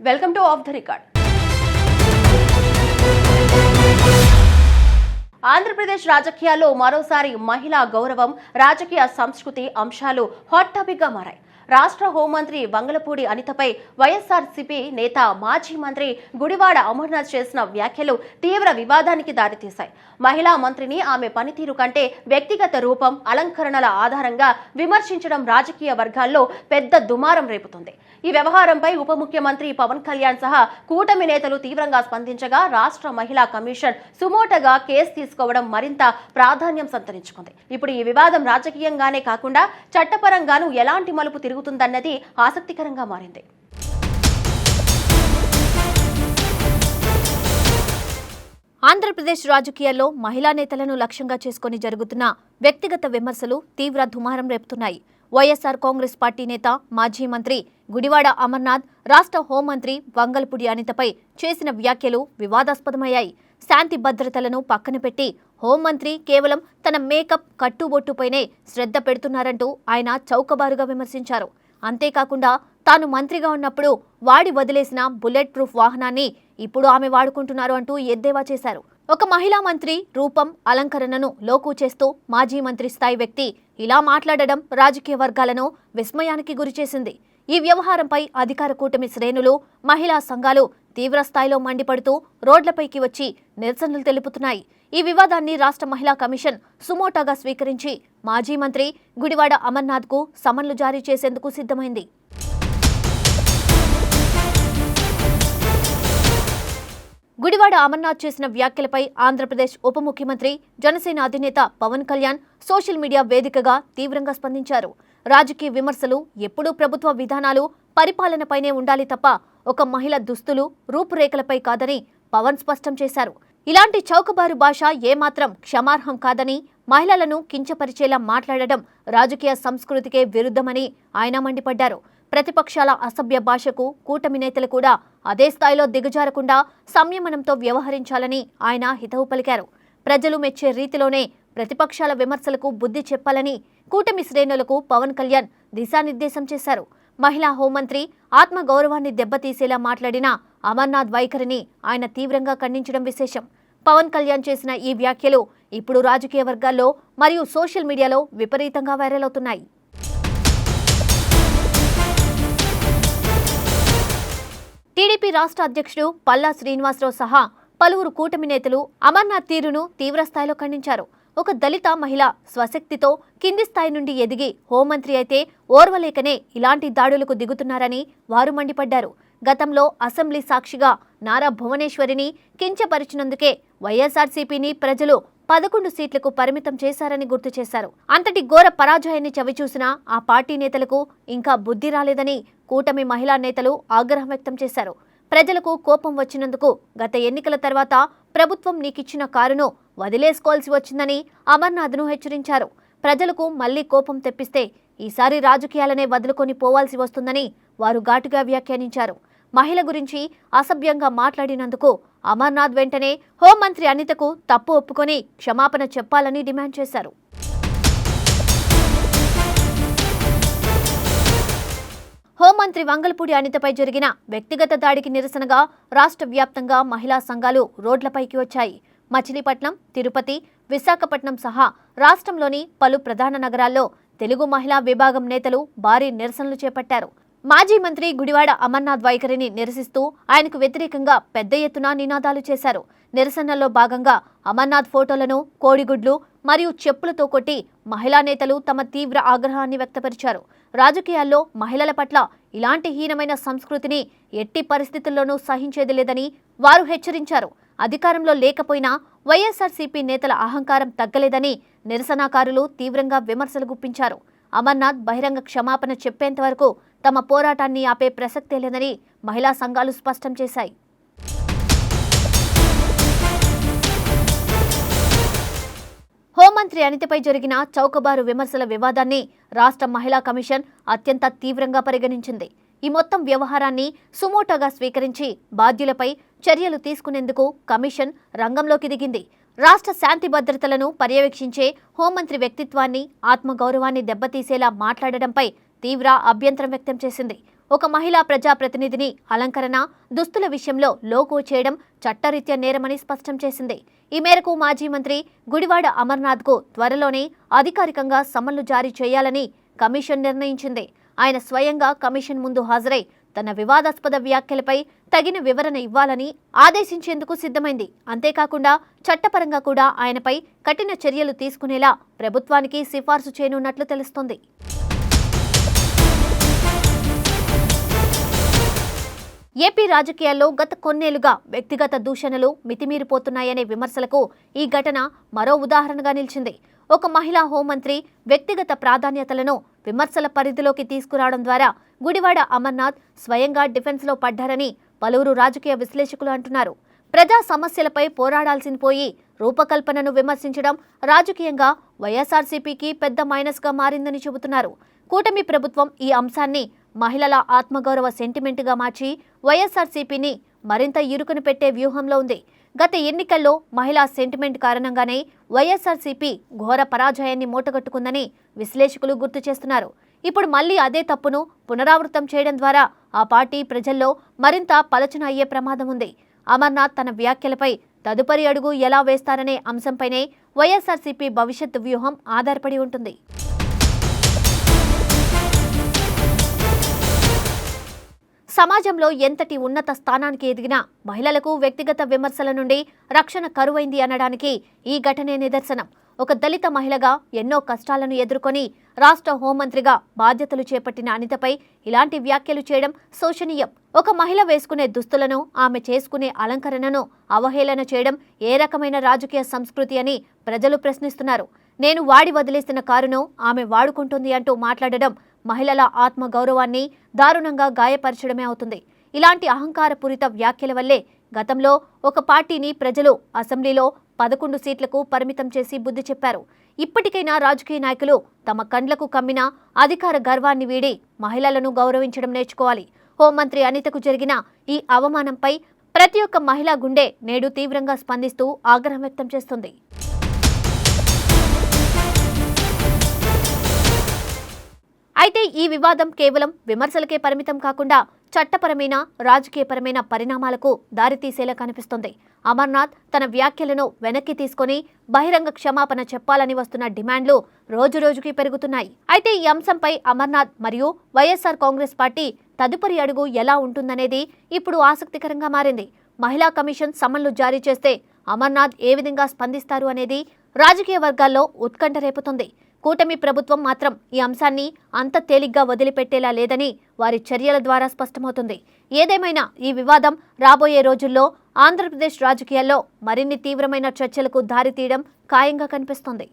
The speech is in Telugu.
Welcome to of the record. Andhra Pradesh రాజకీయాల్లో మరోసారి మహిళా గౌరవం, రాజకీయ సంస్కృతి అంశాలు హాట్ టాపిక్ గా మారాయి. రాష్ట్ర హోంమంత్రి వంగలపూడి అనితపై వైఎస్ఆర్సీపీ నేత మాజీ మంత్రి గుడివాడ అమర్నాథ్ చేసిన వ్యాఖ్యలు తీవ్ర వివాదానికి దారితీశాయి. మహిళా మంత్రిని ఆమె పనితీరు కంటే వ్యక్తిగత రూపం, అలంకరణల ఆధారంగా విమర్శించడం రాజకీయ వర్గాల్లో పెద్ద దుమారం రేపుతుంది. ఈ వ్యవహారంపై ఉప ముఖ్యమంత్రి పవన్ కళ్యాణ్ సహా కూటమి నేతలు తీవ్రంగా స్పందించగా రాష్ట్ర మహిళా కమిషన్ సుమోటగా కేసు తీసుకోవడం మరింత ప్రాధాన్యం సంతరించుకుంది. ఇప్పుడు ఈ వివాదం రాజకీయంగానే కాకుండా చట్టపరంగానూ ఎలాంటి మలుపు తిరుగుతుందన్నది ఆసక్తికరంగా మారింది. ఆంధ్రప్రదేశ్ రాజకీయాల్లో మహిళా నేతలను లక్ష్యంగా చేసుకుని జరుగుతున్న వ్యక్తిగత విమర్శలు తీవ్ర దుమారం రేపుతున్నాయి. వైఎస్ఆర్ కాంగ్రెస్ పార్టీ నేత మాజీ మంత్రి గుడివాడ అమర్నాథ్ రాష్ట్ర హోంమంత్రి వంగలపూడి అనితపై చేసిన వ్యాఖ్యలు వివాదాస్పదమయ్యాయి. శాంతి భద్రతలను పక్కన పెట్టి హోంమంత్రి కేవలం తన మేకప్, కట్టుబొట్టుపైనే శ్రద్ధ పెడుతున్నారంటూ ఆయన చౌకబారుగా విమర్శించారు. అంతేకాకుండా తాను మంత్రిగా ఉన్నప్పుడు వాడి వదిలేసిన బుల్లెట్ ప్రూఫ్ వాహనాన్ని ఇప్పుడు ఆమె వాడుకుంటున్నారు అంటూ ఎద్దేవా చేశారు. ఒక మహిళా మంత్రి రూపం, అలంకరణను లోకు చేస్తూ మాజీ మంత్రి స్థాయి వ్యక్తి ఇలా మాట్లాడడం రాజకీయ వర్గాలను విస్మయానికి గురిచేసింది. ఈ వ్యవహారంపై అధికార కూటమి శ్రేణులు, మహిళా సంఘాలు తీవ్రస్థాయిలో మండిపడుతూ రోడ్లపైకి వచ్చి నిరసనలు తెలుపుతున్నాయి. ఈ వివాదాన్ని రాష్ట్ర మహిళా కమిషన్ సుమోటాగా స్వీకరించి మాజీ మంత్రి గుడివాడ అమర్నాథ్కు సమన్లు జారీ చేసేందుకు సిద్ధమైంది. గుడివాడ అమర్నాథ్ చేసిన వ్యాఖ్యలపై ఆంధ్రప్రదేశ్ ఉప ముఖ్యమంత్రి, జనసేన అధినేత పవన్ కళ్యాణ్ సోషల్ మీడియా వేదికగా తీవ్రంగా స్పందించారు. రాజకీయ విమర్శలు ఎప్పుడూ ప్రభుత్వ విధానాలు, పరిపాలనపైనే ఉండాలి తప్ప ఒక మహిళ దుస్తులు, రూపురేఖలపై కాదని పవన్ స్పష్టం చేశారు. ఇలాంటి చౌకబారు భాష ఏమాత్రం క్షమార్హం కాదని, మహిళలను కించపరిచేలా మాట్లాడడం రాజకీయ సంస్కృతికే విరుద్ధమని ఆయన మండిపడ్డారు. ప్రతిపక్షాల అసభ్య భాషకు కూటమి నేతలు కూడా అదే స్థాయిలో దిగజారకుండా సంయమనంతో వ్యవహరించాలని ఆయన హితవు పలికారు. ప్రజలు మెచ్చే రీతిలోనే ప్రతిపక్షాల విమర్శలకు బుద్ధి చెప్పాలని కూటమి శ్రేణులకు పవన్ కళ్యాణ్ దిశానిర్దేశం చేశారు. మహిళా హోంమంత్రి ఆత్మగౌరవాన్ని దెబ్బతీసేలా మాట్లాడిన అమర్నాథ్ వైఖరిని ఆయన తీవ్రంగా ఖండించడం విశేషం. పవన్ కళ్యాణ్ చేసిన ఈ వ్యాఖ్యలు ఇప్పుడు రాజకీయ వర్గాల్లో మరియు సోషల్ మీడియాలో విపరీతంగా వైరల్ అవుతున్నాయి. టీడీపీ రాష్ట్ర అధ్యక్షుడు పల్లా శ్రీనివాసరావు సహా పలువురు కూటమి నేతలు అమర్నాథ్ తీరును తీవ్రస్థాయిలో ఖండించారు. ఒక దళిత మహిళ స్వశక్తితో కింది స్థాయి నుండి ఎదిగి హోంమంత్రి అయితే ఓర్వలేకనే ఇలాంటి దాడులకు దిగుతున్నారని వారు మండిపడ్డారు. గతంలో అసెంబ్లీ సాక్షిగా నారా భువనేశ్వరిని కించపరిచినందుకే వైఎస్ఆర్సీపీని ప్రజలు 11 సీట్లకు పరిమితం చేశారని గుర్తు చేశారు. అంతటి ఘోర పరాజయాన్ని చవిచూసిన ఆ పార్టీ నేతలకు ఇంకా బుద్ధి రాలేదని కూటమి మహిళా నేతలు ఆగ్రహం వ్యక్తం చేశారు. ప్రజలకు కోపం వచ్చినందుకు గత ఎన్నికల తర్వాత ప్రభుత్వం నీకిచ్చిన కారును వదిలేసుకోవాల్సి వచ్చిందని అమర్నాథ్ను హెచ్చరించారు. ప్రజలకు మళ్లీ కోపం తెప్పిస్తే ఈసారి రాజకీయాలనే వదులుకొని పోవాల్సి వస్తుందని వారు ఘాటుగా వ్యాఖ్యానించారు. మహిళ గురించి అసభ్యంగా మాట్లాడినందుకు అమర్నాథ్ వెంటనే హోంమంత్రి అనితకు తప్పు ఒప్పుకొని క్షమాపణ చెప్పాలని డిమాండ్ చేశారు. హోంమంత్రి వంగలపూడి అనితపై జరిగిన వ్యక్తిగత దాడికి నిరసనగా రాష్ట్ర వ్యాప్తంగా మహిళా సంఘాలు రోడ్లపైకి వచ్చాయి. మచిలీపట్నం, తిరుపతి, విశాఖపట్నం సహా రాష్ట్రంలోని పలు ప్రధాన నగరాల్లో తెలుగు మహిళా విభాగం నేతలు భారీ నిరసనలు చేపట్టారు. మాజీ మంత్రి గుడివాడ అమర్నాథ్ వైఖరిని నిరసిస్తూ ఆయనకు వ్యతిరేకంగా పెద్ద ఎత్తున నినాదాలు చేశారు. నిరసనల్లో భాగంగా అమర్నాథ్ ఫోటోలను కోడిగుడ్లు మరియు చెప్పులతో కొట్టి మహిళా నేతలు తమ తీవ్ర ఆగ్రహాన్ని వ్యక్తపరిచారు. రాజకీయాల్లో మహిళల పట్ల ఇలాంటి హీనమైన సంస్కృతిని ఎట్టి పరిస్థితుల్లోనూ సహించేది లేదని వారు హెచ్చరించారు. అధికారంలో లేకపోయినా వైఎస్ఆర్సీపీ నేతల అహంకారం తగ్గలేదని నిరసనకారులు తీవ్రంగా విమర్శలు గుప్పించారు. అమర్నాథ్ బహిరంగ క్షమాపణ చెప్పేంత వరకు తమ పోరాటాన్ని ఆపే ప్రసక్తే లేదని మహిళా సంఘాలు స్పష్టం చేశాయి. హోంమంత్రి అనితపై జరిగిన చౌకబారు విమర్శల వివాదాన్ని రాష్ట్ర మహిళా కమిషన్ అత్యంత తీవ్రంగా పరిగణించింది. ఈ మొత్తం వ్యవహారాన్ని సుమోటోగా స్వీకరించి బాధ్యులపై చర్యలు తీసుకునేందుకు కమిషన్ రంగంలోకి దిగింది. రాష్ట్ర శాంతి భద్రతలను పర్యవేక్షించే హోంమంత్రి వ్యక్తిత్వాన్ని, ఆత్మగౌరవాన్ని దెబ్బతీసేలా మాట్లాడడంపై తీవ్ర అభ్యంతరం వ్యక్తం చేసింది. ఒక మహిళా ప్రజాప్రతినిధిని అలంకరణ, దుస్తుల విషయంలో లోగో చేయడం చట్టరీత్యా నేరమని స్పష్టం చేసింది. ఈ మేరకు మాజీ మంత్రి గుడివాడ అమర్నాథ్కు త్వరలోనే అధికారికంగా సమన్లు జారీ చేయాలని కమిషన్ నిర్ణయించింది. ఆయన స్వయంగా కమిషన్ ముందు హాజరై తన వివాదాస్పద వ్యాఖ్యలపై తగిన వివరణ ఇవ్వాలని ఆదేశించేందుకు సిద్ధమైంది. అంతేకాకుండా చట్టపరంగా కూడా ఆయనపై కఠిన చర్యలు తీసుకునేలా ప్రభుత్వానికి సిఫార్సు చేయనున్నట్లు తెలుస్తోంది. ఏపీ రాజకీయాల్లో గత కొన్నేళ్లుగా వ్యక్తిగత దూషణలు మితిమీరిపోతున్నాయనే విమర్శలకు ఈ ఘటన మరో ఉదాహరణగా నిలిచింది. ఒక మహిళా హోంమంత్రి వ్యక్తిగత ప్రాధాన్యతలను విమర్శల పరిధిలోకి తీసుకురావడం ద్వారా గుడివాడ అమర్నాథ్ స్వయంగా డిఫెన్స్లో పడ్డారని పలువురు రాజకీయ విశ్లేషకులు అంటున్నారు. ప్రజా సమస్యలపై పోరాడాల్సిన పోయి రూపకల్పనను విమర్శించడం రాజకీయంగా వైఎస్ఆర్సీపీకి పెద్ద మైనస్గా మారిందని చెబుతున్నారు. కూటమి ప్రభుత్వం ఈ అంశాన్ని మహిళల ఆత్మగౌరవ సెంటిమెంట్గా మార్చి వైఎస్ఆర్సీపీని మరింత ఇరుకును పెట్టే వ్యూహంలో ఉంది. గత ఎన్నికల్లో మహిళా సెంటిమెంట్ కారణంగానే వైఎస్ఆర్సీపీ ఘోర పరాజయాన్ని మూటగట్టుకుందని విశ్లేషకులు గుర్తు చేస్తున్నారు. ఇప్పుడు మళ్లీ అదే తప్పును పునరావృతం చేయడం ద్వారా ఆ పార్టీ ప్రజల్లో మరింత పలచన అయ్యే ప్రమాదం ఉంది. అమర్నాథ్ తన వ్యాఖ్యలపై తదుపరి అడుగు ఎలా వేస్తారనే అంశంపైనే వైఎస్ఆర్సీపీ భవిష్యత్తు వ్యూహం ఆధారపడి ఉంటుంది. సమాజంలో ఎంతటి ఉన్నత స్థానానికి ఎదిగినా మహిళలకు వ్యక్తిగత విమర్శల నుండి రక్షణ కరువైంది అనడానికి ఈ ఘటనే నిదర్శనం. ఒక దళిత మహిళగా ఎన్నో కష్టాలను ఎదుర్కొని రాష్ట్ర హోంమంత్రిగా బాధ్యతలు చేపట్టిన అనితపై ఇలాంటి వ్యాఖ్యలు చేయడం శోచనీయం. ఒక మహిళ వేసుకునే దుస్తులను, ఆమె చేసుకునే అలంకరణను అవహేళన చేయడం ఏ రకమైన రాజకీయ సంస్కృతి అని ప్రజలు ప్రశ్నిస్తున్నారు. నేను వాడి వదిలేసిన కారును ఆమె వాడుకుంటుంది అంటూ మాట్లాడడం మహిళల ఆత్మగౌరవాన్ని దారుణంగా గాయపరచడమే అవుతుంది. ఇలాంటి అహంకారపూరిత వ్యాఖ్యల వల్లే గతంలో ఒక పార్టీని ప్రజలు అసెంబ్లీలో 11 సీట్లకు పరిమితం చేసి బుద్ధి చెప్పారు. ఇప్పటికైనా రాజకీయ నాయకులు తమ కండ్లకు కమ్మిన అధికార గర్వాన్ని వీడి మహిళలను గౌరవించడం నేర్చుకోవాలి. హోంమంత్రి అనితకు జరిగిన ఈ అవమానంపై ప్రతి ఒక్క మహిళా గుండె నేడు తీవ్రంగా స్పందిస్తూ ఆగ్రహం వ్యక్తం చేస్తుంది. అయితే ఈ వివాదం కేవలం విమర్శలకే పరిమితం కాకుండా చట్టపరమైన, రాజకీయపరమైన పరిణామాలకు దారితీసేలా కనిపిస్తోంది. అమర్నాథ్ తన వ్యాఖ్యలను వెనక్కి తీసుకుని బహిరంగ క్షమాపణ చెప్పాలని వస్తున్న డిమాండ్లు రోజురోజుకి పెరుగుతున్నాయి. అయితే ఈ అంశంపై అమర్నాథ్ మరియు వైఎస్ఆర్ కాంగ్రెస్ పార్టీ తదుపరి అడుగు ఎలా ఉంటుందనేది ఇప్పుడు ఆసక్తికరంగా మారింది. మహిళా కమిషన్ సమన్లు జారీ చేస్తే అమర్నాథ్ ఏ విధంగా స్పందిస్తారు అనేది రాజకీయ వర్గాల్లో ఉత్కంఠ రేపుతుంది. కూటమి ప్రభుత్వం మాత్రం ఈ అంశాన్ని అంత తేలిగ్గా వదిలిపెట్టేలా లేదని వారి చర్యల ద్వారా స్పష్టమవుతుంది. ఏదేమైనా ఈ వివాదం రాబోయే రోజుల్లో ఆంధ్రప్రదేశ్ రాజకీయాల్లో మరిన్ని తీవ్రమైన చర్చలకు దారితీయడం ఖాయంగా కనిపిస్తోంది.